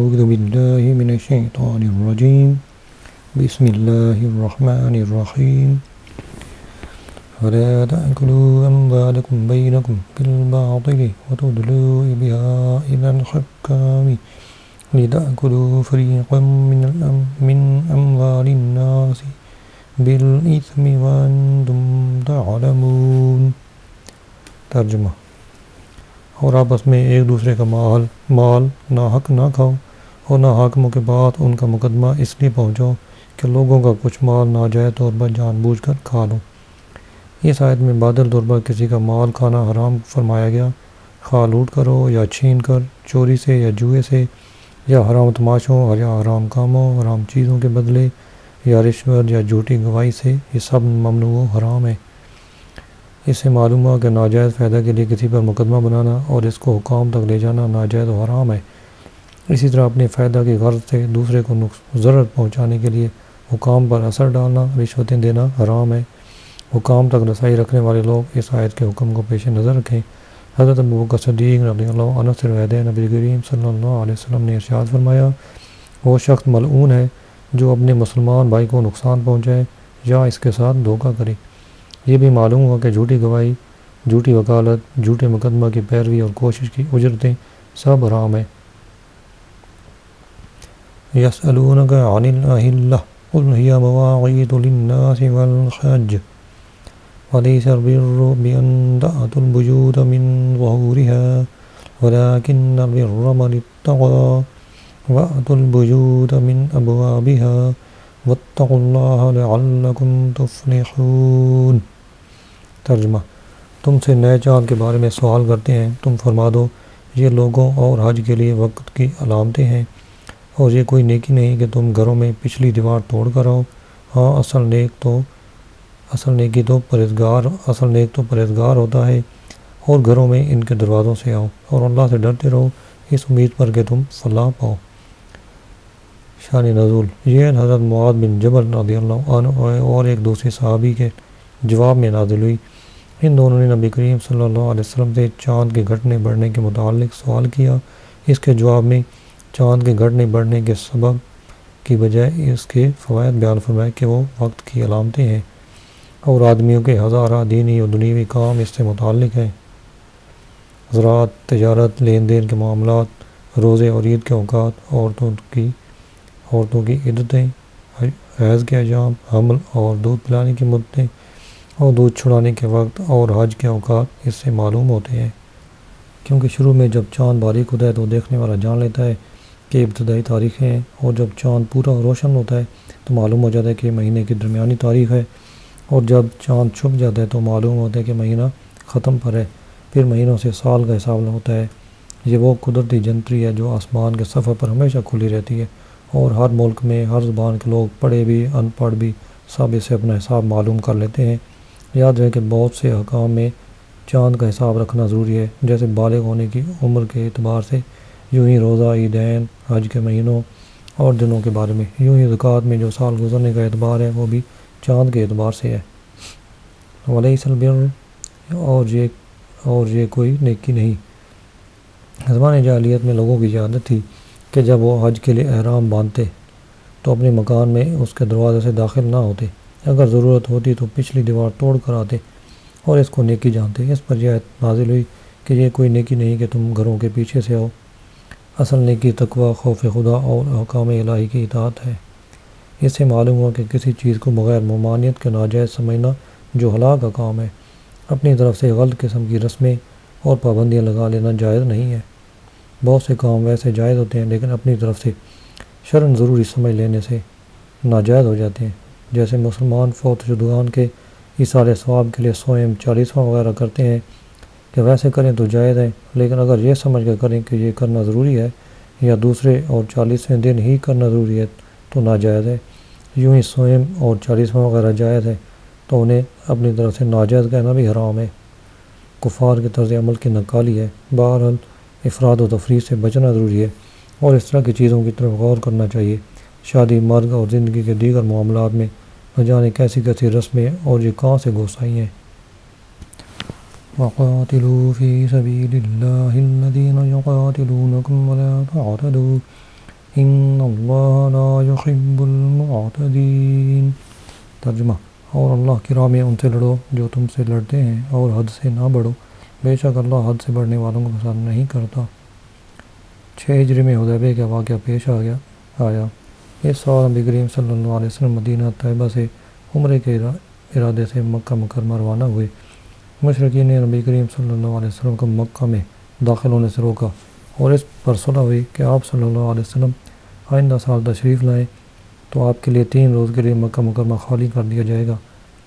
أعوذ بالله من الشيطان الرجيم بسم الله الرحمن الرحيم ولا تأكلوا أموالكم بينكم بالباطل وتدلوا بها إلى الحكام لتأكلوا فريقا من أموال الناس بالإثم وأنتم تعلمون۔ ترجمہ: اور آپس میں ایک دوسرے کا مال ناحق نہ کھاؤ، اور نہ حاکموں کے بعد ان کا مقدمہ اس لیے پہنچاؤ کہ لوگوں کا کچھ مال ناجائز طور پر جان بوجھ کر کھا لو۔ اس آیت میں بادل طور پر کسی کا مال کھانا حرام فرمایا گیا، خواہ لوٹ کر ہو یا چھین کر، چوری سے یا جوئے سے، یا حرام تماشوں یا حرام کاموں، حرام چیزوں کے بدلے، یا رشوت یا جھوٹی گواہی سے، یہ سب ممنوع و حرام ہے۔ اس سے معلوم ہوا کہ ناجائز فائدہ کے لیے کسی پر مقدمہ بنانا اور اس کو حکام تک لے جانا ناجائز و حرام ہے۔ اسی طرح اپنے فائدہ کی غرض سے دوسرے کو ضرر پہنچانے کے لیے حکام پر اثر ڈالنا، رشوتیں دینا حرام ہے۔ حکام تک رسائی رکھنے والے لوگ اس آیت کے حکم کو پیش نظر رکھیں۔ حضرت ابوبکر صدیق رضی اللہ عنہ سے روایت ہے، نبی کریم صلی اللہ علیہ وسلم نے ارشاد فرمایا، وہ شخص ملعون ہے جو اپنے مسلمان بھائی کو نقصان پہنچائے یا اس کے ساتھ دھوکہ کرے۔ یہ بھی معلوم ہوا کہ جھوٹی گواہی، جھوٹی وکالت، جھوٹے مقدمہ کی پیروی اور کوشش کی اجرتیں سب حرام ہیں۔ يسألونك عن الأهلة قل هي مواقيت للناس والحج وليس البر بأن تأتوا البيوت من ظهورها ولكن البر من اتقى وأتوا البيوت من أبوابها واتقوا الله لعلكم تفلحون۔ ترجمہ: تم سے نئے چاند کے بارے میں سوال کرتے ہیں، تم فرما دو یہ لوگوں اور حج کے لیے وقت کی علامتیں ہیں، اور یہ کوئی نیکی نہیں کہ تم گھروں میں پچھلی دیوار توڑ کر آؤ۔ ہاں اصل نیک تو پرہیزگار ہوتا ہے، اور گھروں میں ان کے دروازوں سے آؤ، اور اللہ سے ڈرتے رہو اس امید پر کہ تم فلاح پاؤ۔ شان نزول: یہ حضرت معاذ بن جبل رضی اللہ عنہ اور ایک دوسرے صحابی کے جواب میں نازل ہوئی۔ ان دونوں نے نبی کریم صلی اللہ علیہ وسلم سے چاند کے گھٹنے بڑھنے کے متعلق سوال کیا۔ اس کے جواب میں چاند کے گھٹنے بڑھنے کے سبب کی بجائے اس کے فوائد بیان فرمائے کہ وہ وقت کی علامتیں ہیں، اور آدمیوں کے ہزارہ دینی اور دنیوی کام اس سے متعلق ہیں۔ زراعت، تجارت، لین دین کے معاملات، روزے اور عید کے اوقات، عورتوں کی عدتیں، حیض کے ایام، حمل اور دودھ پلانے کی مدتیں، اور دودھ چھڑانے کے وقت، اور حج کے اوقات اس سے معلوم ہوتے ہیں۔ کیونکہ شروع میں جب چاند باریک ہوتا ہے تو دیکھنے والا جان لیتا ہے کہ ابتدائی تاریخیں ہیں، اور جب چاند پورا روشن ہوتا ہے تو معلوم ہو جاتا ہے کہ مہینے کی درمیانی تاریخ ہے، اور جب چاند چھپ جاتا ہے تو معلوم ہوتا ہے کہ مہینہ ختم پر ہے۔ پھر مہینوں سے سال کا حساب ہوتا ہے۔ یہ وہ قدرتی جنتری ہے جو آسمان کے سفر پر ہمیشہ کھلی رہتی ہے، اور ہر ملک میں ہر زبان کے لوگ، پڑھے بھی ان پڑھ بھی، سب اسے اپنا حساب معلوم کر لیتے ہیں۔ یاد رہے کہ بہت سے احکام میں چاند کا حساب رکھنا ضروری ہے، جیسے بالغ ہونے کی عمر کے اعتبار سے، یوں ہی روزہ، عیدین، حج کے مہینوں اور دنوں کے بارے میں، یوں ہی زکوٰۃ میں جو سال گزرنے کا اعتبار ہے وہ بھی چاند کے اعتبار سے ہے۔ ولیس البر، اور یہ کوئی نیکی نہیں۔ زمانۂ جاہلیت میں لوگوں کی عادت تھی کہ جب وہ حج کے لیے احرام باندھتے تو اپنے مکان میں اس کے دروازے سے داخل نہ ہوتے، اگر ضرورت ہوتی تو پچھلی دیوار توڑ کر آتے اور اس کو نیکی جانتے۔ اس پر یہ آیت نازل ہوئی کہ یہ کوئی نیکی نہیں کہ تم گھروں کے پیچھے سے آؤ۔ اصل نیکی تقوی، خوف خدا اور احکام الہی کی اطاعت ہے۔ اس سے معلوم ہوا کہ کسی چیز کو بغیر ممانعت کے ناجائز سمجھنا جو ہلاک کا کام ہے۔ اپنی طرف سے غلط قسم کی رسمیں اور پابندیاں لگا لینا جائز نہیں ہے۔ بہت سے کام ویسے جائز ہوتے ہیں لیکن اپنی طرف سے شرعاً ضروری سمجھ لینے سے ناجائز ہو جاتے ہیں، جیسے مسلمان فوت شدگان کے ایصال ثواب کے لیے سوئم 40واں وغیرہ کرتے ہیں کہ ویسے کریں تو جائز ہے، لیکن اگر یہ سمجھ کر کریں کہ یہ کرنا ضروری ہے یا دوسرے اور 40ویں دن ہی کرنا ضروری ہے تو ناجائز ہے۔ یوں ہی سوئم اور 40واں وغیرہ جائز ہے تو انہیں اپنی طرف سے ناجائز کہنا بھی حرام ہے۔ کفار کے طرز عمل کی نقالی ہے۔ بہرحال افراد و تفریط سے بچنا ضروری ہے، اور اس طرح کی چیزوں کی طرف غور کرنا چاہیے۔ شادی، مرگ اور زندگی کے دیگر معاملات میں نہ جانے کیسی کیسی رسمیں اور یہ کہاں سے گھس آئی ہیں۔ وَقَاتِلُوا فِي سَبِيلِ اللَّهِ الَّذِينَ يُقَاتِلُونَكُمْ وَلَا تَعْتَدُوا ان اللہ لا يحب المعتدین۔ ترجمہ: اور اللہ کی راہ میں ان سے لڑو جو تم سے لڑتے ہیں، اور حد سے نہ بڑھو، بے شک اللہ حد سے بڑھنے والوں کو پسند نہیں کرتا۔ 6 ہجری میں حدیبیہ کا واقعہ پیش آیا۔ اس سال نبی کریم صلی اللہ علیہ وسلم مدینہ طیبہ سے عمرے کے ارادے سے مکہ مکرمہ روانہ ہوئے۔ مشرکین نے نبی کریم صلی اللہ علیہ وسلم کو مکہ میں داخل ہونے سے روکا، اور اس پر صلح ہوئی کہ آپ صلی اللہ علیہ وسلم آئندہ سال تشریف لائیں تو آپ کے لیے 3 روز کے لیے مکہ مکرمہ خالی کر دیا جائے گا۔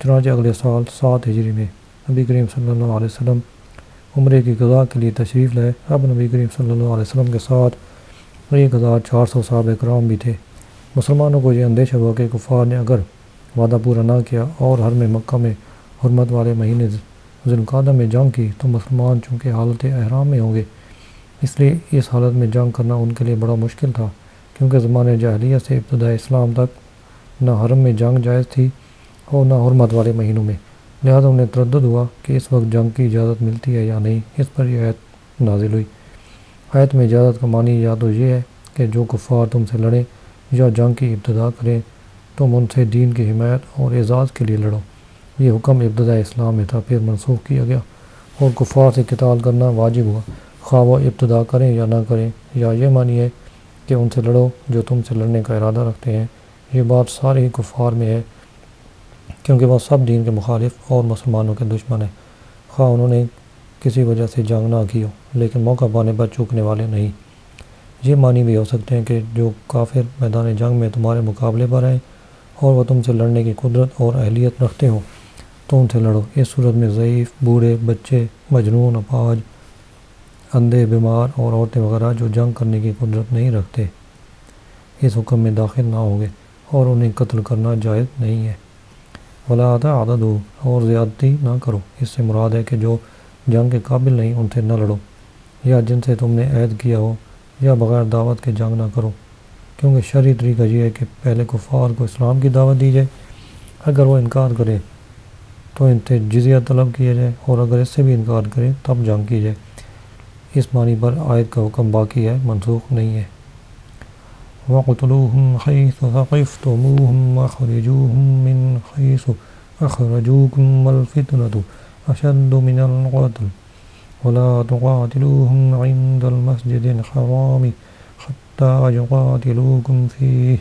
چنانچہ اگلے سال 7 ہجری میں نبی کریم صلی اللہ علیہ وسلم عمرے کی قضاء کے لیے تشریف لائے۔ اب نبی کریم صلی اللہ علیہ وسلم کے ساتھ 1400 صحابہ کرام بھی تھے۔ مسلمانوں کو یہ اندیشہ ہوا کہ کفار نے اگر وعدہ پورا نہ کیا اور حرم مکہ میں حرمت والے مہینے ذی القعدہ میں جنگ کی تو مسلمان چونکہ حالت احرام میں ہوں گے، اس لیے اس حالت میں جنگ کرنا ان کے لیے بڑا مشکل تھا، کیونکہ زمانۂ جاہلیت سے ابتدائے اسلام تک نہ حرم میں جنگ جائز تھی اور نہ حرمت والے مہینوں میں، لہذا انہیں تردد ہوا کہ اس وقت جنگ کی اجازت ملتی ہے یا نہیں۔ اس پر یہ آیت نازل ہوئی۔ آیت میں اجازت کا معنی یا تو یہ ہے کہ جو کفار تم سے لڑیں یا جنگ کی ابتدا کریں تم ان سے دین کی حمایت اور اعزاز کے لیے لڑو۔ یہ حکم ابتداء اسلام میں تھا، پھر منسوخ کیا گیا اور کفار سے قتال کرنا واجب ہوا، خواہ وہ ابتدا کریں یا نہ کریں۔ یا یہ معنی ہے کہ ان سے لڑو جو تم سے لڑنے کا ارادہ رکھتے ہیں۔ یہ بات سارے ہی کفار میں ہے، کیونکہ وہ سب دین کے مخالف اور مسلمانوں کے دشمن ہیں، خواہ انہوں نے کسی وجہ سے جنگ نہ کی ہو، لیکن موقع پانے پر چوکنے والے نہیں۔ یہ معنی بھی ہو سکتے ہیں کہ جو کافر میدان جنگ میں تمہارے مقابلے پر ہیں اور وہ تم سے لڑنے کی قدرت اور اہلیت رکھتے ہوں تو ان سے لڑو۔ اس صورت میں ضعیف، بوڑھے، بچے، مجنون، اپاہج، اندھے، بیمار اور عورتیں وغیرہ جو جنگ کرنے کی قدرت نہیں رکھتے اس حکم میں داخل نہ ہوں گے، اور انہیں قتل کرنا جائز نہیں ہے۔ وَلَا تَعْتَدُوا، اور زیادتی نہ کرو۔ اس سے مراد ہے کہ جو جنگ کے قابل نہیں ان سے نہ لڑو، یا جن سے تم نے عہد کیا ہو، یا بغیر دعوت کے جنگ نہ کرو، کیونکہ شرعی طریقہ یہ ہے کہ پہلے کفار کو اسلام کی دعوت دی جائے، اگر وہ انکار کرے تو ان سے جزیہ طلب کیا جائے، اور اگر اس سے بھی انکار کرے تب جنگ کی جائے۔ اس معنی پر آیت کا حکم باقی ہے، منسوخ نہیں ہے۔ وَاقْتُلُوهُمْ حَيْثُ ثَقِفْتُمُوهُمْ وَأَخْرِجُوهُمْ مِنْ حَيْثُ أَخْرَجُوكُمْ وَالْفِتْنَةُ أَشَدُّ مِنَ الْقَتْلِ وَلَا تُقَاتِلُوهُمْ عِندَ الْمَسْجِدِ الْحَرَامِ حَتَّى يُقَاتِلُوكُمْ فِيهِ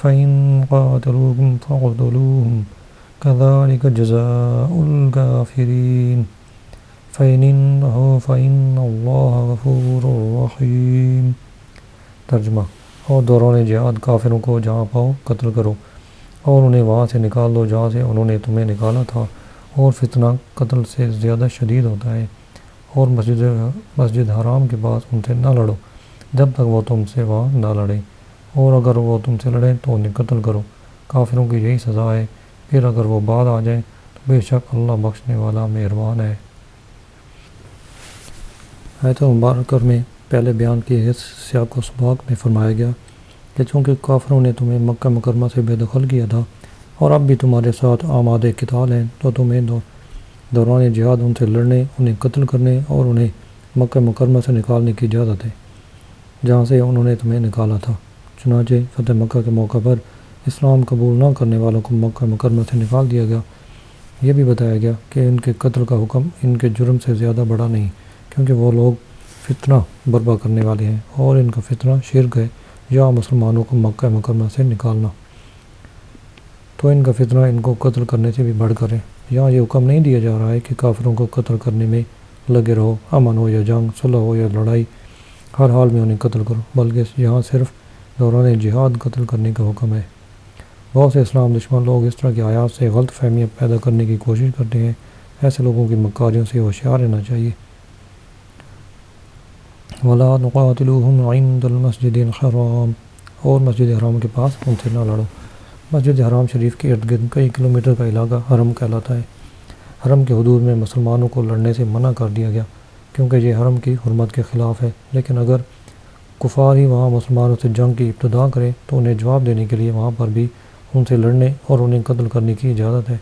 فَإِنْ قَاتَلُوكُمْ فَاقْتُلُوهُمْ كَذَلِكَ جَزَاءُ الْكَافِرِينَ فَإِنِ انتهوا فَإِنَّ اللَّهَ غَفُورٌ رَحِيمٌ۔ ترجمہ: اور دوران جہاد کافروں کو جہاں پاؤ قتل کرو، اور انہیں وہاں سے نکال دو جہاں سے انہوں نے تمہیں نکالا تھا، اور فتنہ قتل سے زیادہ شدید ہوتا ہے۔ اور مسجد حرام کے پاس ان سے نہ لڑو جب تک وہ تم سے وہاں نہ لڑیں، اور اگر وہ تم سے لڑیں تو انہیں قتل کرو۔ کافروں کی یہی سزا ہے، پھر اگر وہ بعد آ جائیں تو بے شک اللہ بخشنے والا مہربان ہے۔ آیت مبارکہ میں پہلے بیان کیے اس سیاق و سباق میں فرمایا گیا کہ چونکہ کافروں نے تمہیں مکہ مکرمہ سے بے دخل کیا تھا اور اب بھی تمہارے ساتھ آمادہ قتال ہیں، تو تمہیں دوران جہاد ان سے لڑنے، انہیں قتل کرنے اور انہیں مکہ مکرمہ سے نکالنے کی اجازت ہے جہاں سے انہوں نے تمہیں نکالا تھا۔ چنانچہ فتح مکہ کے موقع پر اسلام قبول نہ کرنے والوں کو مکہ مکرمہ سے نکال دیا گیا۔ یہ بھی بتایا گیا کہ ان کے قتل کا حکم ان کے جرم سے زیادہ بڑا نہیں، کیونکہ وہ لوگ فتنہ برپا کرنے والے ہیں، اور ان کا فتنہ شرک ہے یا مسلمانوں کو مکہ مکرمہ سے نکالنا، تو ان کا فتنہ ان کو قتل کرنے سے بھی بڑھ کر ہے۔ یہاں یہ حکم نہیں دیا جا رہا ہے کہ کافروں کو قتل کرنے میں لگے رہو، امن ہو یا جنگ، صلح ہو یا لڑائی، ہر حال میں انہیں قتل کرو، بلکہ یہاں صرف دوران جہاد قتل کرنے کا حکم ہے۔ بہت سے اسلام دشمن لوگ اس طرح کی آیات سے غلط فہمیاں پیدا کرنے کی کوشش کرتے ہیں، ایسے لوگوں کی مکاریوں سے ہوشیار رہنا چاہیے۔ وَلَا تُقَاتِلُوهُمْ عِندَ الْمَسْجِدِ الْحَرَامِ، اور مسجد حرام کے پاس ان سے نہ لڑو۔ مسجد حرام شریف کے ارد گرد کئی کلومیٹر کا علاقہ حرم کہلاتا ہے۔ حرم کے حدود میں مسلمانوں کو لڑنے سے منع کر دیا گیا، کیونکہ یہ حرم کی حرمت کے خلاف ہے، لیکن اگر کفار ہی وہاں مسلمانوں سے جنگ کی ابتدا کریں تو انہیں جواب دینے کے لیے وہاں پر بھی ان سے لڑنے اور انہیں قتل کرنے کی اجازت ہے۔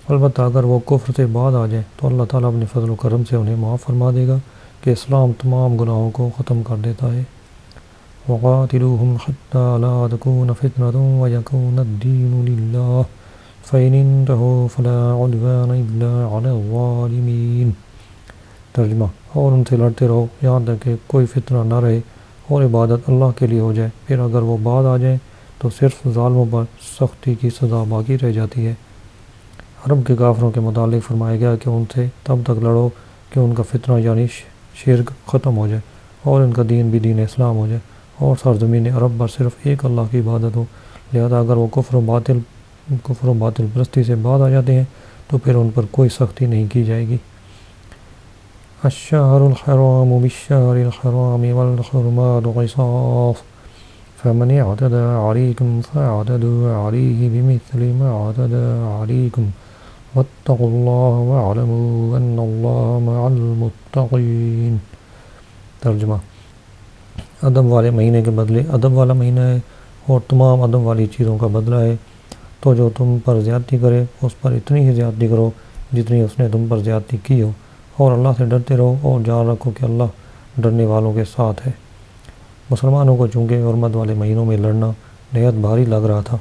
البتہ اگر وہ کفر سے بعد آ جائیں تو اللہ تعالیٰ اپنے فضل و کرم سے انہیں معاف فرما دے گا کہ اسلام تمام گناہوں کو ختم کر دیتا ہے۔ وقاتلوهم حتى لا تكون فتنة ويكون الدين لله فإن انتهوا فلا عدوان إلا على الظالمين۔ ترجمہ، اور ان سے لڑتے رہو یہاں تک کہ کوئی فتنہ نہ رہے اور عبادت اللہ کے لیے ہو جائے، پھر اگر وہ بعد آ جائیں تو صرف ظالموں پر سختی کی سزا باقی رہ جاتی ہے۔ عرب کے کافروں کے متعلق فرمایا گیا کہ ان سے تب تک لڑو کہ ان کا فتنہ یعنی شرک ختم ہو جائے اور ان کا دین بھی دین اسلام ہو جائے اور سرزمین عرب پر صرف ایک اللہ کی عبادت ہو۔ لہذا اگر وہ کفر و باطل پرستی سے بعد آ جاتے ہیں تو پھر ان پر کوئی سختی نہیں کی جائے گی۔ الشہر الحرام بالشہر الحرام والحرمات قصاص فمن اعتدى عليكم فاعتدوا عليه بمثل ما اعتدى عليكم واتقوا الله واعلموا ان الله مع المتقين۔ ترجمہ، ادب والے مہینے کے بدلے ادب والا مہینہ ہے اور تمام ادب والی چیزوں کا بدلہ ہے، تو جو تم پر زیادتی کرے اس پر اتنی ہی زیادتی کرو جتنی اس نے تم پر زیادتی کی ہو، اور اللہ سے ڈرتے رہو اور جان رکھو کہ اللہ ڈرنے والوں کے ساتھ ہے۔ مسلمانوں کو چونکہ حرمت والے مہینوں میں لڑنا نہایت بھاری لگ رہا تھا،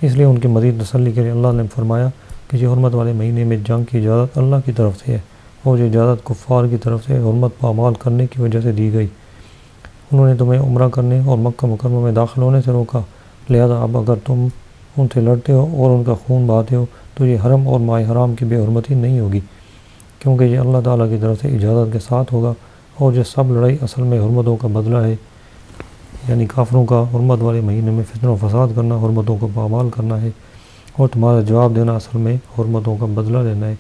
اس لیے ان کی مزید تسلی کے لیے اللہ نے فرمایا کہ یہ حرمت والے مہینے میں جنگ کی اجازت اللہ کی طرف سے ہے، اور یہ اجازت کفار کی طرف سے حرمت پامال کرنے کی وجہ سے دی گئی۔ انہوں نے تمہیں عمرہ کرنے اور مکہ مکرمہ میں داخل ہونے سے روکا، لہذا اب اگر تم ان سے لڑتے ہو اور ان کا خون بہاتے ہو تو یہ حرم اور ماہ حرام کی بے حرمتی نہیں ہوگی، کیونکہ یہ اللہ تعالیٰ کی طرف سے اجازت کے ساتھ ہوگا، اور یہ سب لڑائی اصل میں حرمتوں کا بدلہ ہے، یعنی کافروں کا حرمت والے مہینے میں فتنہ و فساد کرنا حرمتوں کو پامال کرنا ہے، اور تمہارا جواب دینا اصل میں حرمتوں کا بدلہ لینا ہے،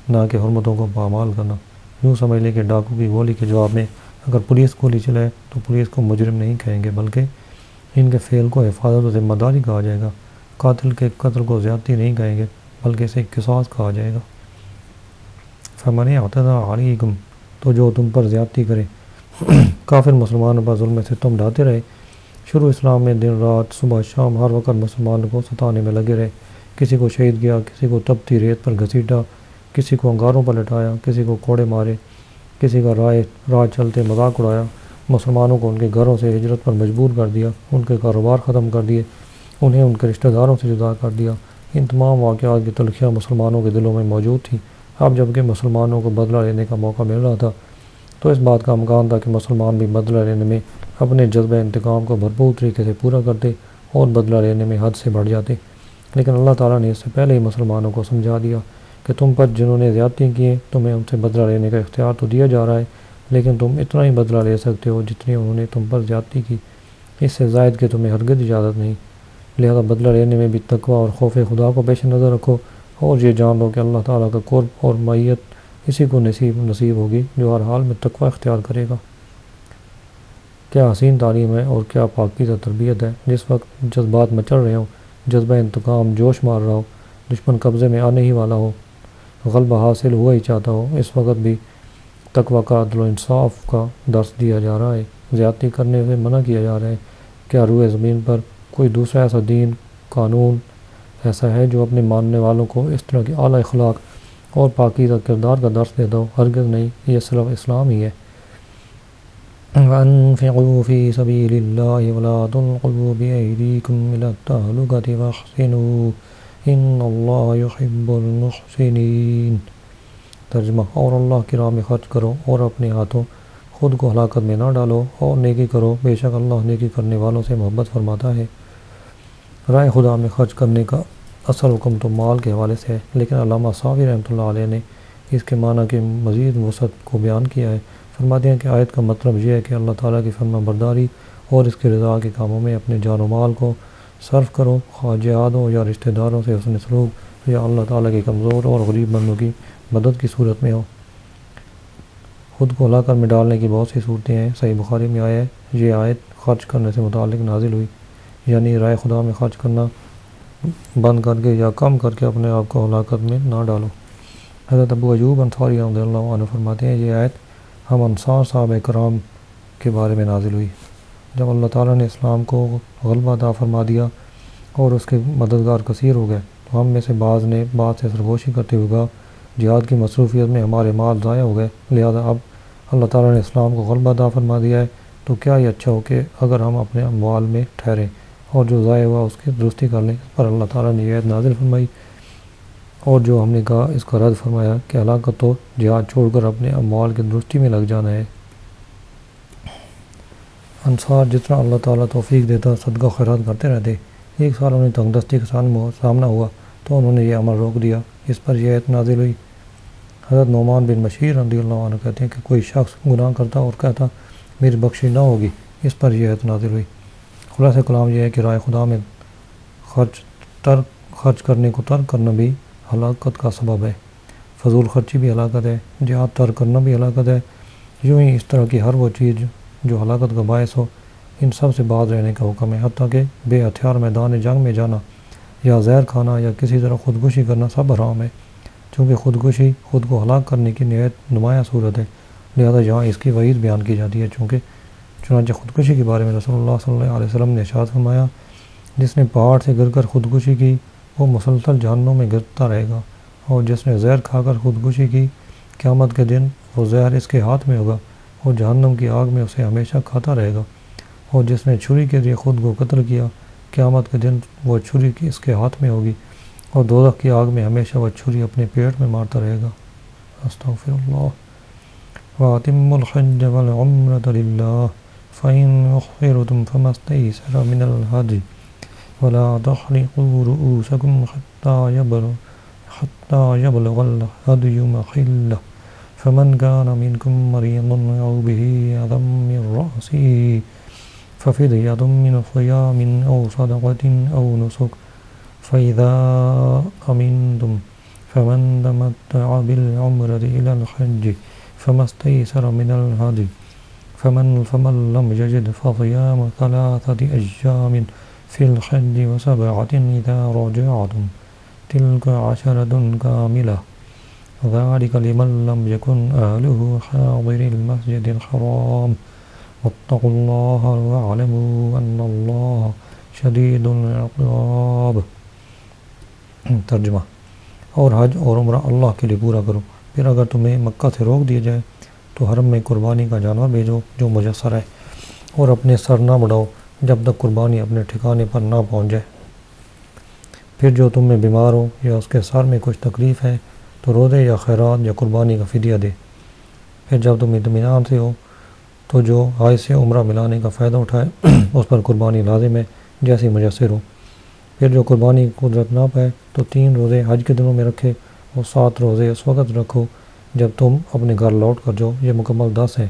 نہ کہ حرمتوں کو پامال کرنا۔ یوں سمجھ لیں کہ ڈاکو کی گولی کے جواب میں اگر پولیس گولی چلائے تو پولیس کو مجرم نہیں کہیں گے، بلکہ ان کے فعل کو حفاظت و ذمہ داری کہا جائے گا۔ قاتل کے قتل کو زیادتی نہیں کہیں گے بلکہ اسے قصاص کہا جائے گا۔ فمن اعتدى علیکم، تو جو تم پر زیادتی کرے۔ کافر مسلمانوں پر ظلم سے تم ڈھاتے رہے۔ شروع اسلام میں دن رات صبح شام ہر وقت مسلمانوں کو ستانے میں لگے رہے، کسی کو شہید کیا، کسی کو تپتی ریت پر گھسیٹا، کسی کو انگاروں پر لٹایا، کسی کو کوڑے مارے، کسی کا راہ چلتے مذاق اڑایا، مسلمانوں کو ان کے گھروں سے ہجرت پر مجبور کر دیا، ان کے کاروبار ختم کر دیے، انہیں ان کے رشتہ داروں سے جدا کر دیا۔ ان تمام واقعات کی تلخیاں مسلمانوں کے دلوں میں موجود تھیں۔ اب جب کہ مسلمانوں کو بدلہ لینے کا موقع مل رہا تھا تو اس بات کا امکان تھا کہ مسلمان بھی بدلہ لینے میں اپنے جذبہ انتقام کو بھرپور طریقے سے پورا کرتے اور بدلہ لینے میں حد سے بڑھ جاتے، لیکن اللہ تعالیٰ نے اس سے پہلے ہی مسلمانوں کو سمجھا دیا کہ تم پر جنہوں نے زیادتی کی ہیں تمہیں ان سے بدلہ لینے کا اختیار تو دیا جا رہا ہے، لیکن تم اتنا ہی بدلہ لے سکتے ہو جتنی انہوں نے تم پر زیادتی کی، اس سے زائد کہ تمہیں ہرگز اجازت نہیں۔ لہذا بدلہ لینے میں بھی تقوی اور خوف خدا کو پیش نظر رکھو، اور یہ جان لو کہ اللہ تعالیٰ کا قرب اور معیت اسی کو نصیب ہوگی جو ہر حال میں تقوی اختیار کرے گا۔ کیا حسین تعلیم ہے اور کیا پاکیزہ تربیت ہے۔ جس وقت جذبات مچل رہے ہوں، جذبہ انتقام جوش مار رہا ہو، دشمن قبضے میں آنے ہی والا ہو، غلبہ حاصل ہوا ہی چاہتا ہو، اس وقت بھی تقوی کا عدل و انصاف کا درس دیا جا رہا ہے، زیادتی کرنے سے منع کیا جا رہا ہے۔ کیا روئے زمین پر کوئی دوسرا ایسا دین قانون ایسا ہے جو اپنے ماننے والوں کو اس طرح کے اعلیٰ اخلاق اور پاکیزہ کردار کا درس دیتا ہو؟ ہرگز نہیں، یہ صرف اسلام ہی ہے۔ وَأَنفِقُوا فِي سَبِيلِ اللَّهِ وَلَا تُلْقُوا بِأَيْدِيكُمْ إِلَى التَّهْلُكَةِ وَأَحْسِنُوا إِنَّ اللَّهَ يُحِبُّ الْمُحْسِنِينَ۔ ترجمہ، اور اللہ کی راہ میں خرچ کرو اور اپنے ہاتھوں خود کو ہلاکت میں نہ ڈالو، اور نیکی کرو، بے شک اللہ نیکی کرنے والوں سے محبت فرماتا ہے۔ راہ خدا میں خرچ کرنے کا اصل حکم تو مال کے حوالے سے ہے، لیکن علامہ صافی رحمۃ اللہ علیہ نے اس کے معنی کی مزید وسعت کو بیان کیا ہے۔ فرماتے ہیں کہ آیت کا مطلب یہ ہے کہ اللہ تعالیٰ کی فرما برداری اور اس کی رضا کے کاموں میں اپنے جان و مال کو صرف کرو، خواہ جہاد ہو یا رشتہ داروں سے حسن سلوک یا اللہ تعالیٰ کی کمزور اور غریب بندوں کی مدد کی صورت میں ہو۔ خود کو ہلاکت میں ڈالنے کی بہت سی صورتیں ہیں۔ صحیح بخاری میں آیا ہے، یہ آیت خرچ کرنے سے متعلق نازل ہوئی، یعنی رائے خدا میں خرچ کرنا بند کر کے یا کم کر کے اپنے آپ کو ہلاکت میں نہ ڈالو۔ حضرت ابو ایوب انصاری رضی اللہ عنہ فرماتے ہیں، یہ آیت ہم انصار صحابہ کرام کے بارے میں نازل ہوئی۔ جب اللہ تعالیٰ نے اسلام کو غلبہ عطا فرما دیا اور اس کے مددگار کثیر ہو گئے تو ہم میں سے بعض نے بعض سے سرگوشی کرتے ہوئے کہا، جہاد کی مصروفیت میں ہمارے مال ضائع ہو گئے، لہذا اب اللہ تعالیٰ نے اسلام کو غلبہ عطا فرما دیا ہے تو کیا یہ اچھا ہو کہ اگر ہم اپنے اموال میں ٹھہریں اور جو ضائع ہوا اس کی درستی کر لیں۔ اس پر اللہ تعالیٰ نے یہ آیت نازل فرمائی، اور جو ہم نے کہا اس کا رد فرمایا کہ ہلاکت تو جہاد چھوڑ کر اپنے اموال کی درستی میں لگ جانا ہے۔ انصار جتنا اللہ تعالیٰ توفیق دیتا صدقہ خیرات کرتے رہتے۔ ایک سال انہیں تنگ دستی کا سامنا ہوا تو انہوں نے یہ عمل روک دیا۔ اس پر یہ آیت نازل ہوئی۔ حضرت نعمان بن بشیر رضی اللہ عنہ کہتے ہیں کہ کوئی شخص گناہ کرتا اور کہتا میری بخشش نہ ہوگی، اس پر یہ آیت نازل ہوئی۔ خلاصہ کلام یہ ہے کہ رائے خدا میں خرچ کرنے کو ترک کرنا بھی ہلاکت کا سبب ہے۔ فضول خرچی بھی ہلاکت ہے، جہاد ترک کرنا بھی ہلاکت ہے۔ یوں ہی اس طرح کی ہر وہ چیز جو ہلاکت کا باعث ہو، ان سب سے باز رہنے کا حکم ہے، حتیٰ کہ بے ہتھیار میدان جنگ میں جانا یا زہر کھانا یا کسی طرح خودکشی کرنا سب حرام ہے، چونکہ خودکشی خود کو ہلاک کرنے کی نہایت نمایاں صورت ہے، لہذا یہاں اس کی وعید بیان کی جاتی ہے۔ چنانچہ خودکشی کے بارے میں رسول اللہ صلی اللہ علیہ وسلم نے ارشاد فرمایا، جس نے پہاڑ سے گر کر خودکشی کی وہ مسلسل جہنم میں گرتا رہے گا، اور جس نے زہر کھا کر خودکشی کی قیامت کے دن وہ زہر اس کے ہاتھ میں ہوگا اور جہنم کی آگ میں اسے ہمیشہ کھاتا رہے گا، اور جس نے چھری کے ذریعے خود کو قتل کیا قیامت کے دن وہ چھری اس کے ہاتھ میں ہوگی اور دوزخ کی آگ میں ہمیشہ وہ چھری اپنے پیٹ میں مارتا رہے گا۔ استغفر اللہ۔ وَأَتِمُّوا الْحَجَّ وَالْعُمْرَةَ لِلَّهِ فَإِنْ أُحْصِرْتُمْ فَمَا اسْتَيْسَرَ مِنَ الْهَدْيِ وَلَا تَحْلِقُوا رُءُوسَكُمْ حَتَّى يَبْلُغَ الْهَدْيُ مَحِلَّهُ فَمَنْ كَانَ مِنكُم مَّرِيضًا أَوْ بِهِ أَذًى مِّن رَّأْسِهِ ففدية من صيام أو صدقة أو نسك فإذا أمنتم فمن تمتع بالعمرة إلى الحج فما استيسر من الهدي فمن لم يجد فصيام 3 أيام في الحج و7 إذا رجعتم تلك 10 كاملة ذلك لمن لم يكن أهله حاضر المسجد الحرام واتقوا اللہ واعلموا ان اللہ شدید العقاب۔ ترجمہ۔ اور حج اور عمرہ اللہ کے لیے پورا کرو، پھر اگر تمہیں مکہ سے روک دیا جائے تو حرم میں قربانی کا جانور بھیجو جو میسر ہے، اور اپنے سر نہ بڑھاؤ جب تک قربانی اپنے ٹھکانے پر نہ پہنچ جائے۔ پھر جو تم میں بیمار ہو یا اس کے سر میں کچھ تکلیف ہے تو روزے یا خیرات یا قربانی کا فدیہ دے۔ پھر جب تم اطمینان سے ہو تو جو حج سے عمرہ ملانے کا فائدہ اٹھائے اس پر قربانی لازم ہے جیسی میسر ہو۔ پھر جو قربانی کی قدرت نہ پائے تو 3 روزے حج کے دنوں میں رکھے اور 7 روزے اس وقت رکھو جب تم اپنے گھر لوٹ کر جاؤ، یہ مکمل 10 ہے۔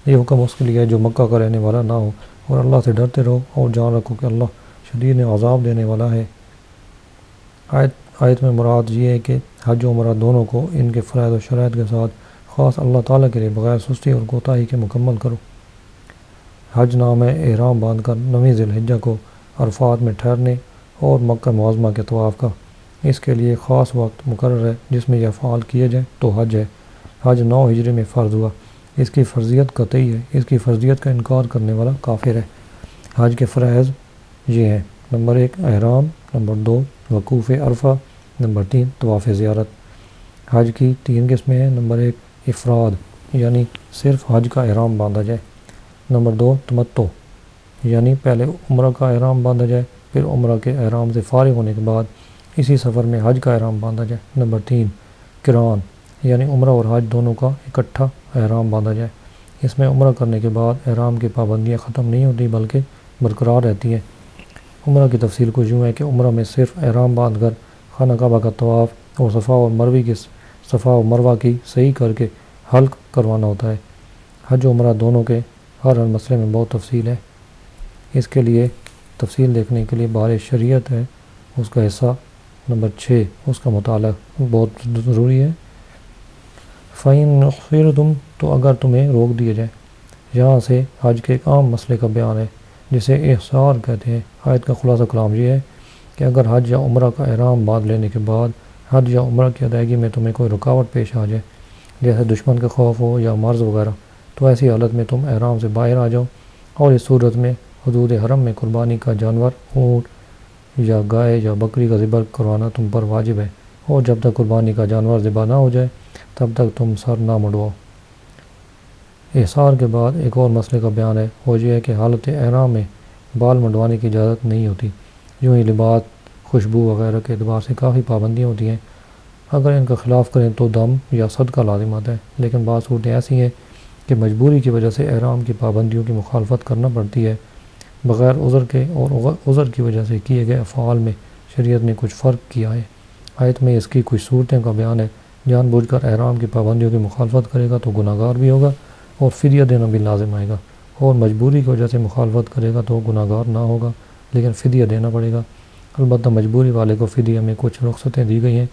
یہ حکم اس کے لیے ہے جو مکہ کا رہنے والا نہ ہو، اور اللہ سے ڈرتے رہو اور جان رکھو کہ اللہ شدید عذاب دینے والا ہے۔ آیت میں مراد یہ ہے کہ حج و عمرہ دونوں کو ان کے فرائض و شرائط کے ساتھ خاص اللہ تعالیٰ کے لیے بغیر سستی اور کوتاہی کے مکمل کرو۔ حج نام ہے احرام باندھ کر 9 ذی الحجہ کو عرفات میں ٹھہرنے اور مکہ معظمہ کے طواف کا۔ اس کے لیے خاص وقت مقرر ہے جس میں یہ افعال کیے جائیں تو حج ہے۔ حج 9 ہجری میں فرض ہوا، اس کی فرضیت قطعی ہے، اس کی فرضیت کا انکار کرنے والا کافر ہے۔ حج کے فرائض یہ ہیں: نمبر 1 احرام، نمبر 2 وقوف عرفہ، نمبر 3 طواف زیارت۔ حج کی 3 قسمیں ہیں: نمبر 1 افراد یعنی صرف حج کا احرام باندھا جائے، نمبر 2 تمتع یعنی پہلے عمرہ کا احرام باندھا جائے پھر عمرہ کے احرام سے فارغ ہونے کے بعد اسی سفر میں حج کا احرام باندھا جائے، نمبر 3 قران یعنی عمرہ اور حج دونوں کا اکٹھا احرام باندھا جائے۔ اس میں عمرہ کرنے کے بعد احرام کی پابندیاں ختم نہیں ہوتی بلکہ برقرار رہتی ہیں۔ عمرہ کی تفصیل کچھ یوں ہے کہ عمرہ میں صرف احرام باندھ کر خانہ کعبہ کا طواف اور صفا و مروہ کی صحیح کر کے حلق کروانا ہوتا ہے۔ حج و عمرہ دونوں کے ہر مسئلے میں بہت تفصیل ہے، اس کے لیے تفصیل دیکھنے کے لیے بارِ شریعت ہے اس کا حصہ نمبر 6 اس کا مطالعہ بہت ضروری ہے۔ فَإِنْ أُحْصِرْتُمْ تو اگر تمہیں روک دیا جائے، یہاں سے حج کے ایک عام مسئلے کا بیان ہے جسے احصار کہتے ہیں۔ آیت کا خلاصہ کلام یہ ہے کہ اگر حج یا عمرہ کا احرام باندھ لینے کے بعد حج یا عمرہ کی ادائیگی میں تمہیں کوئی رکاوٹ پیش آ جائے جیسے دشمن کا خوف ہو یا مرض وغیرہ، تو ایسی حالت میں تم احرام سے باہر آ جاؤ، اور اس صورت میں حدود حرم میں قربانی کا جانور اونٹ یا گائے یا بکری کا ذبح کروانا تم پر واجب ہے، اور جب تک قربانی کا جانور ذبح نہ ہو جائے تب تک تم سر نہ مڑواؤ۔ احصار کے بعد ایک اور مسئلے کا بیان ہے، وہ یہ ہے کہ حالت احرام میں بال منڈوانے کی اجازت نہیں ہوتی۔ یوں ہی لباس، خوشبو وغیرہ کے اعتبار سے کافی پابندیاں ہوتی ہیں، اگر ان کا خلاف کریں تو دم یا صدقہ لازم آتا ہے، لیکن بعض صورتیں ایسی ہیں کہ مجبوری کی وجہ سے احرام کی پابندیوں کی مخالفت کرنا پڑتی ہے۔ بغیر عذر کے اور عذر کی وجہ سے کیے گئے افعال میں شریعت نے کچھ فرق کیا ہے۔ آیت میں اس کی کچھ صورتیں کا بیان ہے۔ جان بوجھ کر احرام کی پابندیوں کی مخالفت کرے گا تو گناہ گار بھی ہوگا اور فدیہ دینا بھی لازم آئے گا، اور مجبوری کی وجہ سے مخالفت کرے گا تو گناہ گار نہ ہوگا لیکن فدیہ دینا پڑے گا۔ البتہ مجبوری والے کو فدیہ میں کچھ رخصتیں دی گئی ہیں،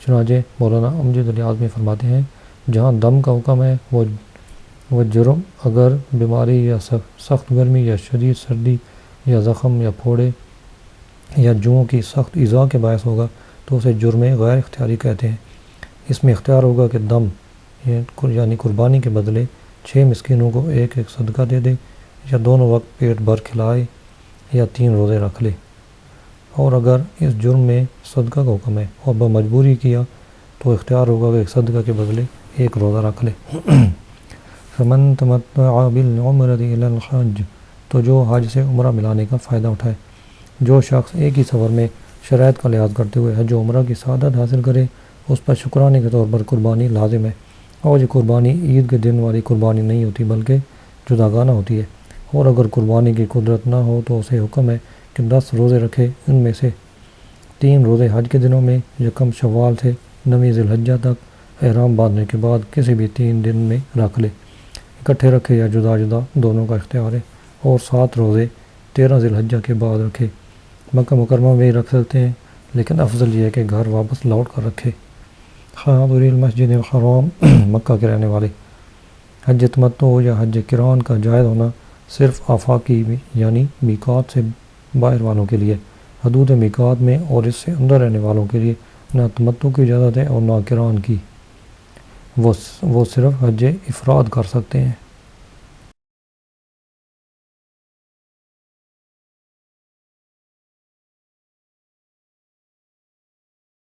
چنانچہ مولانا امجد علی اعظمی فرماتے ہیں جہاں دم کا حکم ہے وہ جرم اگر بیماری یا سخت گرمی یا شدید سردی یا زخم یا پھوڑے یا جوؤں کی سخت ایذا کے باعث ہوگا تو اسے جرم غیر اختیاری کہتے ہیں۔ اس میں اختیار ہوگا کہ دم یعنی قربانی کے بدلے 6 مسکینوں کو ایک صدقہ دے دے، یا دونوں وقت پیٹ بھر کھلائے، یا 3 روزے رکھ لے۔ اور اگر اس جرم میں صدقہ کا حکم ہے اور بمجبوری کیا تو اختیار ہوگا کہ صدقہ کے بدلے 1 روزہ رکھ لے۔ فمن تمتع بالعمرۃ الی الحج، تو جو حج سے عمرہ ملانے کا فائدہ اٹھائے۔ جو شخص ایک ہی سفر میں شرائط کا لحاظ کرتے ہوئے حج و عمرہ کی سعادت حاصل کرے اس پر شکرانے کے طور پر قربانی لازم ہے، اور یہ قربانی عید کے دن والی قربانی نہیں ہوتی بلکہ جداگانہ ہوتی ہے۔ اور اگر قربانی کی قدرت نہ ہو تو اسے حکم ہے کہ 10 روزے رکھے، ان میں سے 3 روزے حج کے دنوں میں، 1 شوال سے 9 ذی الحجہ تک، احرام باندھنے کے بعد کسی بھی 3 دن میں رکھ لے، اکٹھے رکھے یا جدا جدا، دونوں کا اختیار ہے۔ اور 7 روزے 13 ذی الحجہ کے بعد رکھے۔ مکہ مکرمہ میں ہی رکھ سکتے ہیں لیکن افضل یہ ہے کہ گھر واپس لوٹ کر رکھے۔ حاضر المسجد الحرام، مکہ کے رہنے والے۔ حج تمتع یا حج قران کا جائز ہونا صرف آفاقی یعنی میقات سے باہر والوں کے لیے، حدود میقات میں اور اس سے اندر رہنے والوں کے لیے نہ تمتع کی اجازت ہے اور نہ قران کی، وہ صرف حج افراد کر سکتے ہیں۔